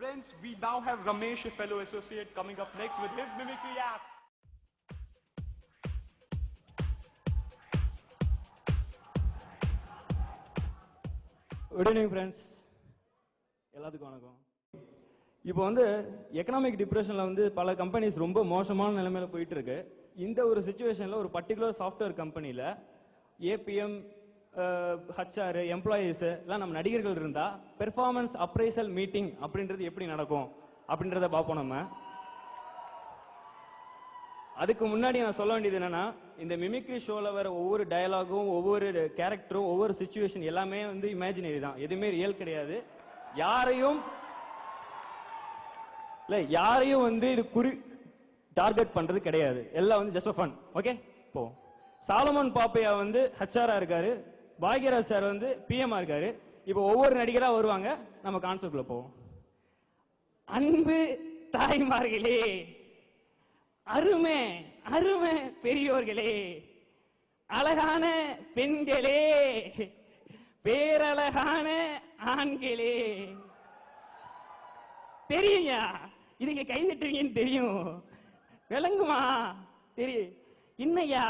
Friends, we now have Ramesh, a fellow associate, coming up next with his mimicry act. Good evening, friends. எல்லாத்துக்கும் வணக்கம். இப்போ வந்து economic டிப்ரெஷன்ல வந்து பல companies ரொம்ப மோசமான நிலைமையில போயிட்டு இருக்கு. இந்த ஒரு சிச்சுவேஷன்ல ஒரு பர்டிகுலர் சாஃப்ட்வேர் கம்பெனில ஏபிஎம், ஹச்ஆர், எம்ப்ளாயீஸ் எல்லாம் நம்ம நடிகர்கள் இருந்தா பெர்ஃபார்மன்ஸ் அப்ரைசல் மீட்டிங் அப்படின்றது எப்படி நடக்கும் அப்படின்றத பார்ப்போம். நம்ம அதுக்கு முன்னாடி நான் சொல்ல வேண்டியது என்னன்னா, இந்த மிமிக்ரி ஷோல வர ஒவ்வொரு டயலாகும், ஒவ்வொரு கேரக்டரும், ஒவ்வொரு சிச்சுவேஷன் எல்லாமே வந்து இமேஜினரி தான், எதுவுமே ரியல் கிடையாது. யாரையும் வந்து இது டார்கெட் பண்றது கிடையாது, எல்லாம் வந்து ஜஸ்ட் ஃபன். ஓகே, போ. சாலமன் பாப்பையா வந்து ஹச்ஆரா இருக்காரு, பாக்யராஜ் சார் வந்து பிஎம் இருக்காரு. இப்போ ஒவ்வொரு நடிகரா வருவாங்க, நம்ம கான்செப்ட்ல போவோம். அன்பு தாய்மார்களே, அருமை அருமை பெரியோர்களே, அழகான பெண்களே, பேரழகான ஆண்களே, தெரியுங்க இதுக்கு கை தட்டுவீங்கன்னு தெரியும், விளங்குமா? தெரியும். இன்னையா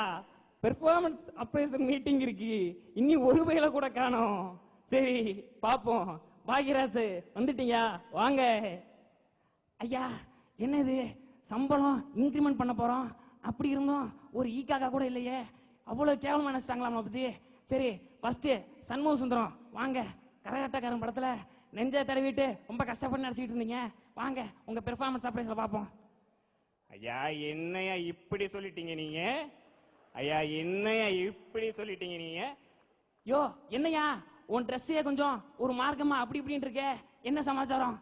பெர்ஃபார்மன்ஸ் அப்ரைசல் மீட்டிங் இருக்கு, இன்னி ஒரு வேளை கூட காணோம். சரி பாப்போம். பாக்யராஜ் வந்துட்டீங்க, வாங்க. ஐயா என்னது சம்பளம் இன்கிரிமெண்ட் பண்ண போறோம், அப்படி இருந்தோம் ஒரு ஈக்காக்கா கூட இல்லையே, அவ்வளவு கேவலமா நினைச்சிட்டாங்களா நம்மளை பத்தி? சரி ஃபர்ஸ்ட் சண்முக சுந்தரம் வாங்க, கரகாட்டக்காரன் படத்துல நெஞ்ச தடவிட்டு ரொம்ப கஷ்டப்பட்டு நடிச்சுட்டு இருந்தீங்க, வாங்க உங்க பெர்ஃபார்மன்ஸ் அப்ரைஸ்ல பாப்போம். ஐயா என்னையா இப்படி சொல்லிட்டீங்க நீங்க? ஐயா என்னையா இப்படி சொல்லிட்டீங்க நீங்க? யோ என்னையா உன் ட்ரெஸ்ஸே கொஞ்சம் ஒரு மார்க்கமா அப்படி இப்படின்னு இருக்க, என்ன சமாச்சாரம்?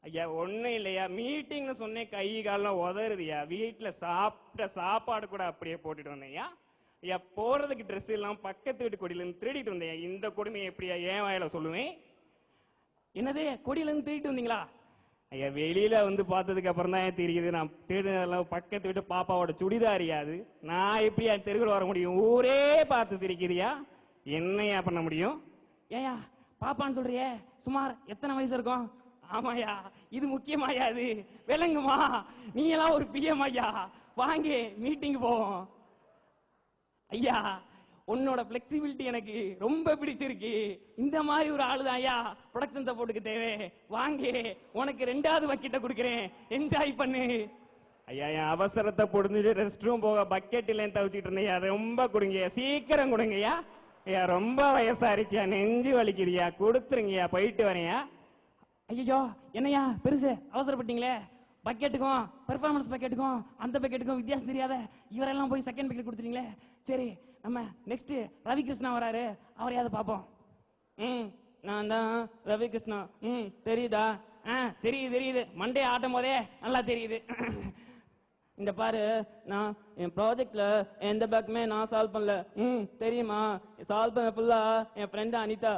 ஐயா ஒண்ணும் இல்லையா, மீட்டிங்னு சொன்னேன் கை காலம் உதறுதுயா, வீட்டுல சாப்பிட்ட சாப்பாடு கூட அப்படியே போட்டுட்டு வந்தேன்யா. ஐயா போறதுக்கு ட்ரெஸ் எல்லாம் பக்கத்து வீட்டு கொடியில இருந்து திருடிட்டு வந்தேன். இந்த கொடுமையை எப்படியா ஏன் வாயில சொல்லுவேன்? என்னது கொடியில இருந்து திருடிட்டு வந்தீங்களா? ஐயா வெளியில வந்து பார்த்ததுக்கு அப்புறம் தான் தெரியுது, நான் திருடினதெல்லாம் பக்கத்து வீட்டு பாப்பாவோட சுடிதாரியாது. நான் எப்படியா தெருவில் வர முடியும்? ஊரே பார்த்து சிரிக்கிறியா, என்னையா பண்ண முடியும்? ஏயா பாப்பான்னு சொல்றியே, சுமார் எத்தனை வயசு இருக்கும்? ஆமாயா இது முக்கியமாயா, அது விளங்குமா? நீ எல்லாம் ஒரு பிஎம் ஐயா, வாங்க மீட்டிங் போவோம். ஐயா உன்னோட பிளெக்சிபிலிட்டி எனக்கு ரொம்ப பிடிச்சிருக்கு, இந்த மாதிரி ஒரு ஆளுதான் ஐயா ப்ரொடக்ஷன் சப்போர்ட்டுக்கு தேவை. வாங்க உனக்கு 2வது பக்கெட்டை கொடுக்குறேன், என்ஜாய் பண்ணு. ஐயா என் அவசரத்தை பொடுந்துட்டு ரெஸ்ட் ரூம் போக பக்கெட் இல்லைன்னு தவிச்சிட்டு இருந்தேன், ரொம்ப கொடுங்கய்யா, சீக்கிரம் கொடுங்கய்யா. ஐயா ரொம்ப வயசாரிச்சியா, நெஞ்சு வலிக்குதுயா, கொடுத்துருங்கய்யா, போயிட்டு வரேன்யா. ஐயோ என்னையா பெருசு அவசரப்பட்டீங்களே, பக்கெட்டுக்கும் பெர்ஃபார்மன்ஸ் பக்கெட்டுக்கும் அந்த பக்கெட்டுக்கும் வித்தியாசம் தெரியாத இவரெல்லாம் போய் செகண்ட் பக்கெட் கொடுத்துட்டீங்களே. சரி நம்ம நெக்ஸ்ட் ரவி கிருஷ்ணா வராரு, அவரையாவது பார்ப்போம். நான் தான் ரவி கிருஷ்ணா. தெரியுதா? தெரியுது தெரியுது, மண்டே ஆட்டும் போதே நல்லா தெரியுது. இந்த பாரு, நான் என் ப்ராஜெக்ட்ல எந்த பேக்குமே நான் சால்வ் பண்ணல. தெரியுமா? சால்வ் பண்ண ஃபுல்லா என் ஃப்ரெண்ட் அனிதா.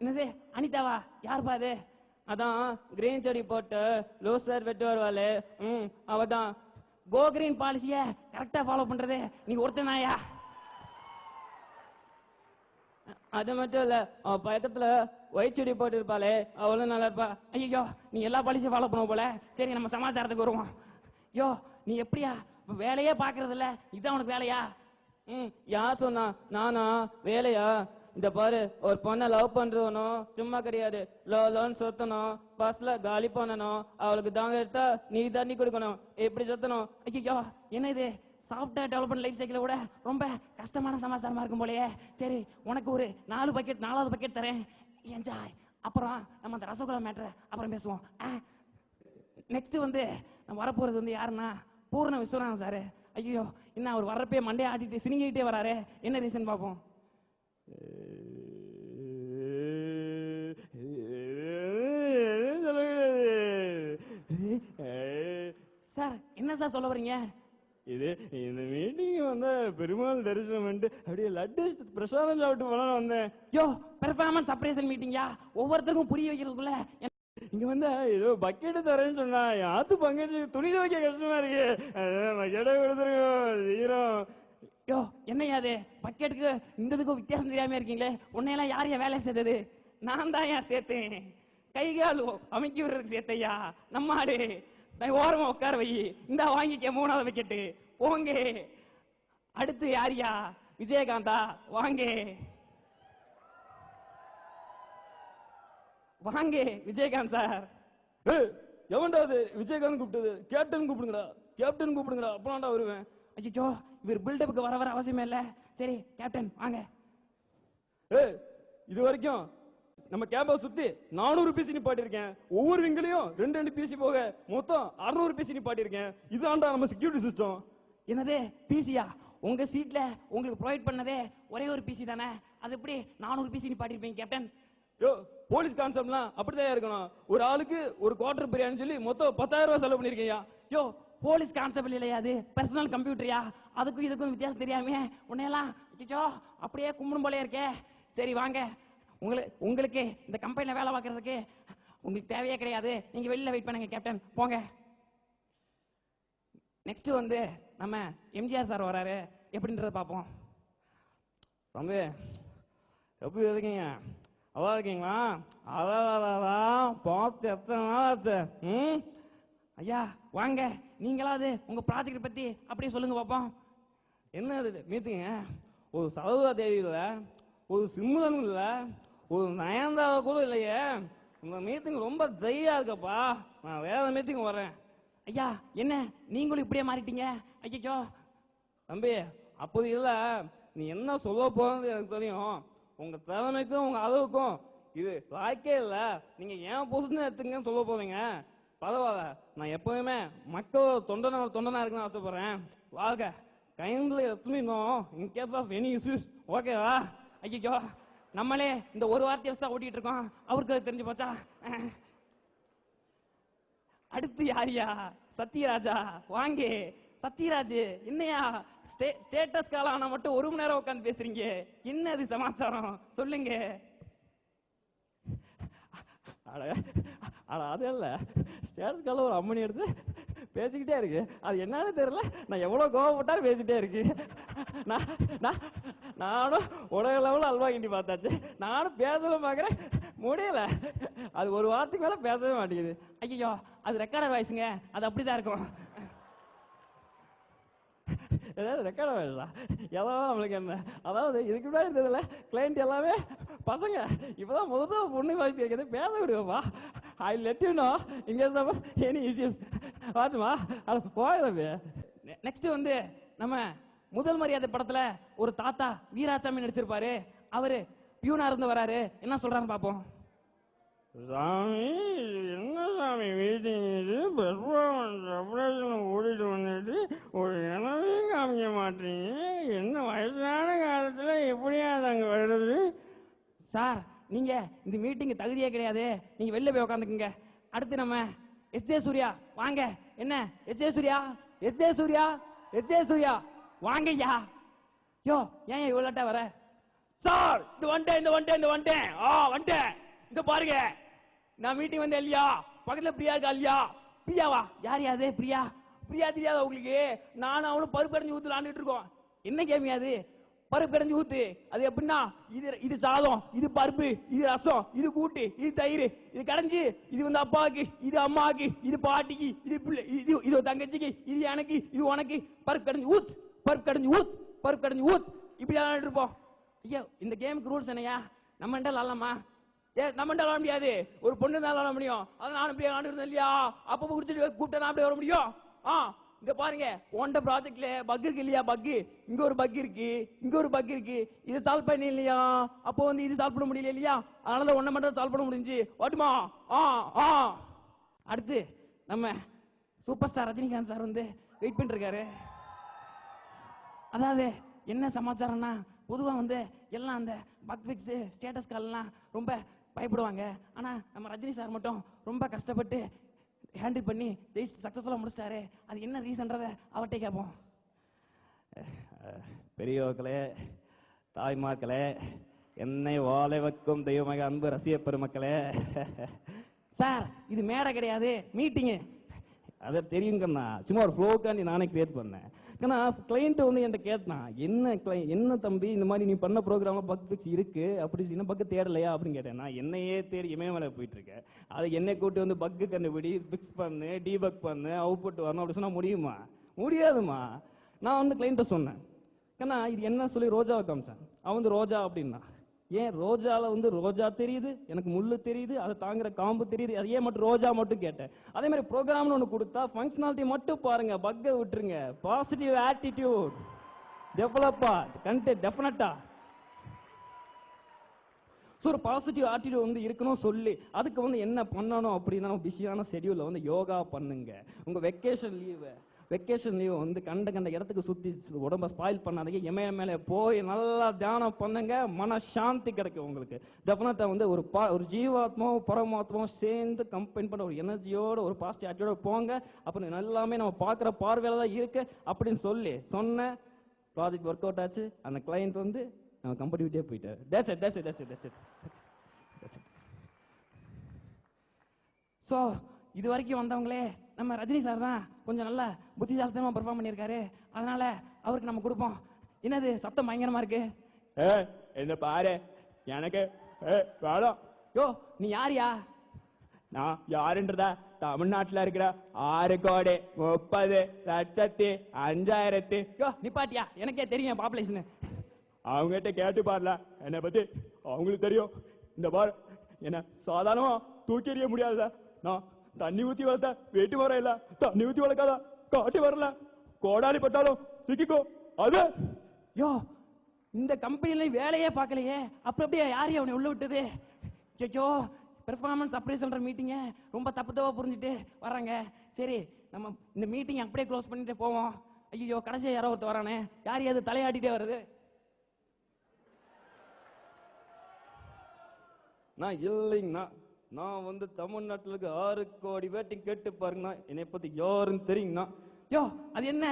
என்னது அனிதாவா? யாருப்பா அது? அதான் கிரீன் செடி போட்டு லூசர் வெட்டு வருவாளே, அவதான். கோ கிரீன் பாலிசிய கரெக்டா ஃபாலோ பண்றது நீ ஒருத்தனாயா? அது மட்டும் இல்ல, அவ பக்கத்துல ஒயிட் செடி போட்டு இருப்பாளே, அவளும் நல்லா இருப்பா. ஐயோ நீ எல்லா பாலிசியும் ஃபாலோ பண்ணுவ போல. சரி நம்ம சமாச்சாரத்துக்கு வருவோம். யோ நீ எப்படியா வேலையே பாக்குறது இல்ல, இதான் உனக்கு வேலையா? யார் சொன்னா? நானா? வேலையா? இந்த பாரு, ஒரு பொண்ணை லவ் பண்றவனும் சும்மா கிடையாது, லோன்னு சொத்தணும், பஸ்ல காலி பண்ணணும், அவளுக்கு தாங்க எடுத்தா நீ தண்ணி கொடுக்கணும், எப்படி சொத்தணும். ஐயோ என்ன இது, சாஃப்ட்வேர் டெவலப்மெண்ட் லைஃப் சைக்கிள விட ரொம்ப கஷ்டமான சமாச்சாரமா இருக்கும் போலயே. சரி உனக்கு ஒரு 4வது பக்கெட் தரேன், என்ஜாய். அப்புறம் நம்ம அந்த ரசகுல்லா மேட்டர் அப்புறம் பேசுவோம். நெக்ஸ்ட் வந்து வரப்போறது வந்து யாருன்னா பூர்ண விஸ்வநாதன் சாரு. ஐயோ என்ன அவர் வர்றப்பே மண்டே ஆட்டிட்டு சினிங்கிட்டே வராரு, என்ன ரீசன் பார்ப்போம். சார் என்ன சார் சொல்ல வரீங்க? இது இந்த மீட்டிங் வந்து பெருமாள் தரிசனம் வந்து அப்படியே லட்டு பிரசாதம் சாப்பிட்டு போலாம் வந்தேன். யோ பெர்ஃபார்மன்ஸ் அப்ரைசல் மீட்டிங்கா, ஒவ்வொருத்தருக்கும் புரிய வைக்கிறதுக்குள்ள இங்க வந்து ஏதோ பக்கெட்டு தரேன்னு சொன்னா, யாத்து பங்கேற்று துணி துவைக்க கஷ்டமா இருக்கு, பக்கெட்டை கொடுத்துருக்கோம். யோ என்னையா அது, பக்கெட்டுக்கு இந்ததுக்கும் வித்தியாசம் தெரியாம இருக்கீங்களே, உன்னையெல்லாம் யாரையா வேலை செய்தது? நான் தான் ஏன் சேர்த்தேன். கை கால் அமைக்கி விடுறதுக்கு சேர்த்தையா நம்ம ஆளு. ஓரமா உட்கார வை, இந்த வாங்கிக்க 3வது விக்கெட்டு போங்க. அடுத்து யாரியா? விஜயகாந்தா, வாங்க வாங்க விஜயகாந்த் சார். எவன்டா அது விஜயகாந்த் கூப்பிட்டது? கேப்டன் கூப்பிடுங்கடா, கேப்டன் கூப்பிடுங்கடா, அப்பலாம்டா வருவேன். ஐயோ, இவர் பில்டப்புக்கு வர அவசியமே இல்ல. சரி கேப்டன் வாங்க. இது வரைக்கும் நம்ம கேம்பை சுத்தி 400 பிசி நிப்பாட்டிருக்கேன். ஒவ்வொரு விங்கிலையும் 2 பிசி போக மொத்தம் 600 பிசி நிப்பாட்டிருக்கேன். இதான்டா நம்ம செக்யூரிட்டி சிஸ்டம். என்னது பிசியா? உங்க சீட்ல உங்களுக்கு ப்ரொவைட் பண்ணதே ஒரே ஒரு பிசி தானே, அது எப்படி 400 பிசி நிப்பாட்டிருப்பீங்க கேப்டன்? யோ, போலீஸ் கான்செப்ட்லாம் அப்படிதான் இருக்கணும். ஒரு ஆளுக்கு ஒரு குவார்டர் பிரியாணி சொல்லி மொத்தம் 10,000 ரூபாய் செலவு பண்ணிருக்கீங்க. யோ, போலீஸ் கான்செப்ட் இல்லையா, அது பர்சனல் கம்ப்யூட்டரியா? அதுக்கும் இதுக்கும் வித்தியாசம் தெரியாமே உன்னையெல்லாம் ஐயோ அப்படியே கும்பிடும் போலே இருக்கே. சரி வாங்க, உங்களுக்கு இந்த கம்பெனில வேலை பார்க்கறதுக்கு உங்களுக்கு தேவையே கிடையாது. நீங்க வெளியில வெயிட் பண்ணுங்க கேப்டன், போங்க. நெக்ஸ்ட் வந்து நம்ம எம்ஜிஆர் சார் வராரு, எப்படின்றத பார்ப்போம். தம்பி எப்படி இருக்கீங்க? நல்லா இருக்கீங்களா? அதான் பார்த்து எத்தனை நாள் ஆச்சு? ஐயா வாங்க, நீங்களாவது உங்க ப்ராஜெக்ட் பத்தி அப்படியே சொல்லுங்க பாப்போம். என்ன இது மீட்டிங்க? ஒரு சரோஜா தேவி இல்ல, ஒரு சிம்ரன் இல்ல, ஒரு நயன்தாரா கூட இல்லையே. உங்க மீட்டிங் ரொம்ப ட்ரையா இருக்கப்பா. நான் வேற மீட்டிங் வரேன். ஐயா என்ன நீங்களும் இப்படியே மாறிட்டீங்க? ஐயோ தம்பி அப்படி இல்ல, நீ என்ன சொல்ல போறது எனக்கு தெரியும். உங்க திறமைக்கும் உங்க அளவுக்கும் இது லாய்க்கே இல்ல. நீங்க ஏன் பொசிஷன் எடுத்துங்கன்னு சொல்ல போறீங்க. பரவாயில்ல, நான் எப்பவுமே மக்களோட தொண்டனா இருக்குன்னு ஆசைப்படுறேன். வாழ்க கைண்ட்லி எத்துமீனும் in case of any issues. ஓகேவா? ஐயோ நம்மளே இந்த ஒரு வார்த்தை வச்சா ஓட்டிட்டு இருக்கோம், அவருக்கு அது தெரிஞ்சு போச்சா? அடுத்து யாரியா? சத்யராஜா, வாங்க. சத்யராஜ் என்னையா ஸ்டேட்டஸ் காலான மட்டும் 1 மணி நேரம் உட்காந்து பேசுறீங்க, என்னது சமாச்சாரம் சொல்லுங்க. அது இல்ல, ஸ்டேட்டஸ் கால ஒரு அம்மனி எடுத்து பேசிக்கிட்டே இருக்கு. அது என்னன்னு தெரியல, நான் எவ்வளவு கோவப்பட்டாலும் பேசிட்டே இருக்கு. நானும் உலக லெவலில் அல்வா கிண்டி பார்த்தாச்சு, நானும் பேசலாம் பாக்குறேன், முடியல. அது ஒரு வார்த்தைக்கு மேல பேசவே மாட்டேங்குது. ஐயோ அது ரெக்கார்டர் வாய்ஸுங்க, அது அப்படிதான் இருக்கும். ஏதாவது ரெக்கார்ட் ஆயிடலாம், எதாவது நம்மளுக்கு என்ன. அதாவது இதுக்கு முன்னாடி இருந்ததுல கிளைண்ட் எல்லாமே பசங்க, இப்பதான் முதல்ல பொண்ணு வாய்ஸ் கேட்குது, பேச விடுவோப்பா. ஐ லெட் யூ நோ இங்கே எனி இஷ்யூஸ். வாட்டுமா அது போயிடுது. நெக்ஸ்ட் வந்து நம்ம முதல் மரியாதை படத்துல ஒரு தாத்தா வீராசாமி நடிச்சிருப்பாரு, அவரு பியூனா இருந்து வராரு, என்ன சொல்றான்னு பாப்போம். சாமி என்ன சாமி மீட்டிங் இது? பெர்ஃபார்மன்ஸ் ஆப்ரேஷன் ஓடிட்டு வந்துட்டு ஒரு எனவே காமிக்க மாட்டீங்க. என்ன வயசான காலத்துல எப்படியா நாங்க வர்றது? சார் நீங்க இந்த மீட்டிங் தகுதியே கிடையாது, நீங்க வெளில போய் உட்காந்துக்குங்க. அடுத்து நம்ம எஸ்.ஜே. சூர்யா, வாங்க. என்ன S J. Suryah? S J. Suryah, S J. Suryah வாங்க ஐயா. யோ ஏன் இவ்வளவு லேட்டா வர? சார் இது வந்துட்டேன். வந்துட்டேன். இந்த பாருங்க, நான் மீட்டிங் வந்தேன் இல்லையா, பக்கத்துல பிரியா இருக்கா இல்லையா? பிரியாவா? யார் யாது? பிரியா தெரியாத உங்களுக்கு? நானும் அவனும் பருப்பு கடைஞ்சி ஊத்து விளாண்டுட்டு இருக்கோம். என்ன கேமியா அது? பருப்பு கடைஞ்சி ஊத்து. அது எப்படின்னா, இது சாதம், இது பருப்பு, இது ரசம், இது கூட்டு, இது தயிர், இது கடைஞ்சி, இது வந்து அப்பாவுக்கு, இது அம்மாவுக்கு, இது பாட்டிக்கு, இது பிள்ளை, இது தங்கச்சிக்கு, இது எனக்கு, இது உனக்கு. பருப்பு கடைஞ்சி ஊத், பருப்பு கடைஞ்சி ஊத், பருப்பு கடைஞ்சி ஊத். இப்படி விளாண்டுட்டு இருப்போம். ஐயா இந்த கேமுக்கு ரூல்ஸ் என்னையா? நம்ம விளாடலாமா? நம்ம விளாட முடியாது, ஒரு பொண்ணு தான் விளாட முடியும். அதான் நானும் இப்படியே விளாண்டு இருந்தேன் இல்லையா, அப்ப குடிச்சிட்டு கூப்பிட்டா நான் அப்படியே வர முடியும். இங்க பாருங்க, ஒண்ட ப்ராஜெக்ட்ல பக் இருக்கு இல்லையா, பக் இங்க ஒரு பக் இருக்கு, இங்க ஒரு பக் இருக்கு, இதை சால்வ் பண்ணி இல்லையா, அப்போ வந்து இது சால்வ் பண்ண முடியல இல்லையா, அதனால ஒன்ன மட்டும் சால்வ் பண்ண முடிஞ்சு வாட்டுமா. அடுத்து நம்ம சூப்பர் ஸ்டார் ரஜினிகாந்த் சார் வந்து வெயிட் பண்ணிட்டு இருக்காரு. அதாவது என்ன சமாச்சாரம்னா, பொதுவா வந்து எல்லாம் அந்த பக் ஃபிக்ஸ் ஸ்டேட்டஸ் கால்லாம் ரொம்ப பயப்படுவாங்க. ஆனா நம்ம ரஜினி சார் மட்டும் ரொம்ப கஷ்டப்பட்டு ஹேண்டில் பண்ணி ஜெயிச்சு சக்சஸ்ஃபுல்லா முடிச்சிட்டாரு. அது என்ன ரீசன்றத அவர்கிட்ட கேட்போம். பெரியவர்களே, தாய்மார்களே, என்னை வாழை வைக்கும் தெய்வமாக அன்பு ரசிக பெருமக்களே. சார் இது மேடை கிடையாது, மீட்டிங்கு. அதை தெரியுங்கண்ணா, சும்மா ஒரு ஃப்ளோக்காண்டி நானே கிரியேட் பண்ணேன். ஏன்னா கிளைண்ட் வந்து என்கிட்ட கேட்டான், என்ன தம்பி இந்த மாதிரி நீ பண்ண ப்ரோக்ராம்ல பக் ஃபிக்ஸ் இருக்கு அப்படி என்ன பக் தேடலையா அப்படின்னு கேட்டேன். நான் என்னையே தேடி இமயமலை போயிட்டு இருக்கேன், அதை என்னை கூட்டி வந்து பக்கு கண்டுபிடி, ஃபிக்ஸ் பண்ணு, டீபக் பண்ணு, அவுட்புட் வரணும் அப்படி சொன்னா முடியுமா? முடியாதுமா. நான் வந்து கிளைண்ட்டை சொன்னேன், ஏன்னா இது என்ன சொல்லி ரோஜாவை காமிச்சேன். அவன் வந்து ரோஜா அப்படின்னா, ஏன் ரோஜால வந்து ரோஜா தெரியுது, எனக்கு முள்ளு தெரியுது, அதை தாங்குற காம்பு தெரியுது, அது ஏன் மட்டும் ரோஜா மட்டும் கேட்டேன். அதே மாதிரி ப்ரோக்ராம்னு ஒன்று கொடுத்தா ஃபங்க்ஷனாலிட்டி மட்டும் பாருங்க, பக்கை விட்டுருங்க. பாசிட்டிவ் ஆட்டிடியூட் டெவலப்பா கண்டென்ட் டெஃபினட்டா. ஸோ ஒரு பாசிட்டிவ் ஆட்டிடியூட் வந்து இருக்கணும் சொல்லி அதுக்கு வந்து என்ன பண்ணணும் அப்படின்னா, பிஸியான ஷெடியூலில் வந்து யோகா பண்ணுங்க. உங்க வெக்கேஷன் லீவ் வந்து கண்ட இடத்துக்கு சுத்தி உடம்ப ஸ்பாயில் பண்ணாதீங்க. இமயமலை போய் நல்லா தியானம் பண்ணுங்க, மன சாந்தி கிடைக்கும் உங்களுக்கு. டெஃபினட்டா வந்து ஒரு ஜீவாத்மாவும் பரமாத்மாவும் சேர்ந்து கம்பைன் பண்ண ஒரு எனர்ஜியோட ஒரு பாசிட்டிவ் ஆட்டிடியூட போங்க. அப்படின்னு எல்லாமே நம்ம பார்க்குற பார்வையில தான் இருக்கு அப்படின்னு சொல்லி சொன்ன ப்ராஜெக்ட் ஒர்க் அவுட் ஆச்சு. அந்த கிளைண்ட் வந்து நம்ம கம்பெனி விட்டே போயிட்டாரு. That's it. ஸோ இது வரைக்கும் வந்தவங்களே நம்ம ரஜினி சார் தான் கொஞ்சம் நல்லா புத்திசாலித்தனமா பெர்ஃபார்ம் பண்ணியிருக்காரு, அதனால அவருக்கு நம்ம கொடுப்போம். என்னது சத்தம் பயங்கரமா இருக்கு? என்ன பாரு, எனக்கு வேணும். யோ நீ யாரியா? நான் யாருன்றதா தமிழ்நாட்டுல இருக்கிற 6,30,05,000. யோ நிப்பாட்டியா, எனக்கே தெரியும் பாப்புலேஷன். அவங்ககிட்ட கேட்டு பாருல என்னை பத்தி, அவங்களுக்கு தெரியும். இந்த பாரு, என்ன சாதாரணமா தூக்கி எறிய முடியாதுல. நான் தண்ணி ஊத்தி வளர்த்த வெட்டி வர இல்ல, தண்ணி ஊத்தி வளர்க்காத காட்டி வரல, கோடாலி பட்டாலும் சிக்கிக்கோ. அது யோ இந்த கம்பெனில வேலையே பார்க்கலையே, அப்புறம் அப்படியே யாரையும் அவனை உள்ள விட்டது? ஐயோ பெர்ஃபார்மன்ஸ் அப்ரைசல்ன்ற மீட்டிங்க ரொம்ப தப்பு புரிஞ்சுட்டு வர்றாங்க. சரி நம்ம இந்த மீட்டிங் அப்படியே க்ளோஸ் பண்ணிட்டு போவோம். ஐயோ கடைசியா யாரோ ஒருத்தர் வரானே, யாரையும் அது தலையாட்டிட்டே வருது. நான் இல்லைங்கண்ணா, நான் வந்து தமிழ்நாட்டில் இருக்க 6 கோடி வேட்டிங் கேட்டு பாருங்கண்ணா, என்னை பத்தி யாருன்னு தெரியுங்கண்ணா. யோ அது என்ன,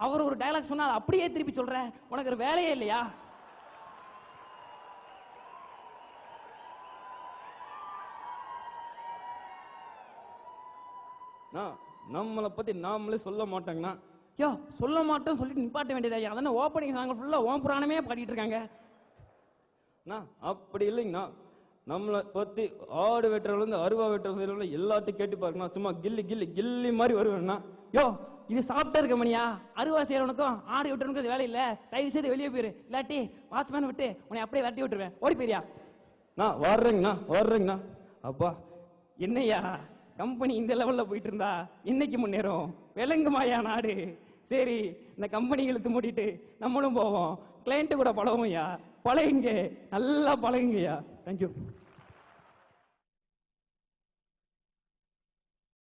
அவர் ஒரு டயலாக் சொன்னா அப்படியே திருப்பி சொல்ற, உனக்கு ஒரு வேலையே இல்லையா? நம்மளை பத்தி நாமளே சொல்ல மாட்டாங்கண்ணா. யோ சொல்ல மாட்டோம் சொல்லிட்டு நிப்பாட்ட வேண்டியதா? அதனால ஓப்பனிங் சாங் ஃபுல்லா ஓம் புராணமே பாடிட்டு இருக்காங்க. அப்படி இல்லைங்கண்ணா, நம்மளை பத்தி ஆடு வெட்டுறதுல இருந்து அருவா வெட்டுற எல்லாத்தையும் கேட்டு பாருங்கண்ணா. சும்மா கில்லி மாதிரி வருவேண்ணா. யோ இது சாப்பிட்டா இருக்க மணியா? அருவா செய்யறவனுக்கும் ஆடு விட்டுறனுக்கும் வேலை இல்ல. தயவு செய்து வெளியே போயிரு, இல்லாட்டி வாட்ச்மேன் விட்டு உன்னை அப்படியே விரட்டி விட்டுருவேன். ஓடி போயிரியா? நான் வர்றேங்கண்ணா. அப்பா என்னையா கம்பெனி இந்த லெவல்ல போயிட்டு இருந்தா இன்னைக்கு முன்னேறும் விளங்குமாயா நாடு? சரி இந்த கம்பெனி இழுத்து மூடிட்டு நம்மளும் போவோம், கிளைண்ட் கூட பழகும்யா. பழகுங்க, நல்லா பழகுங்கய்யா. தேங்க்யூ.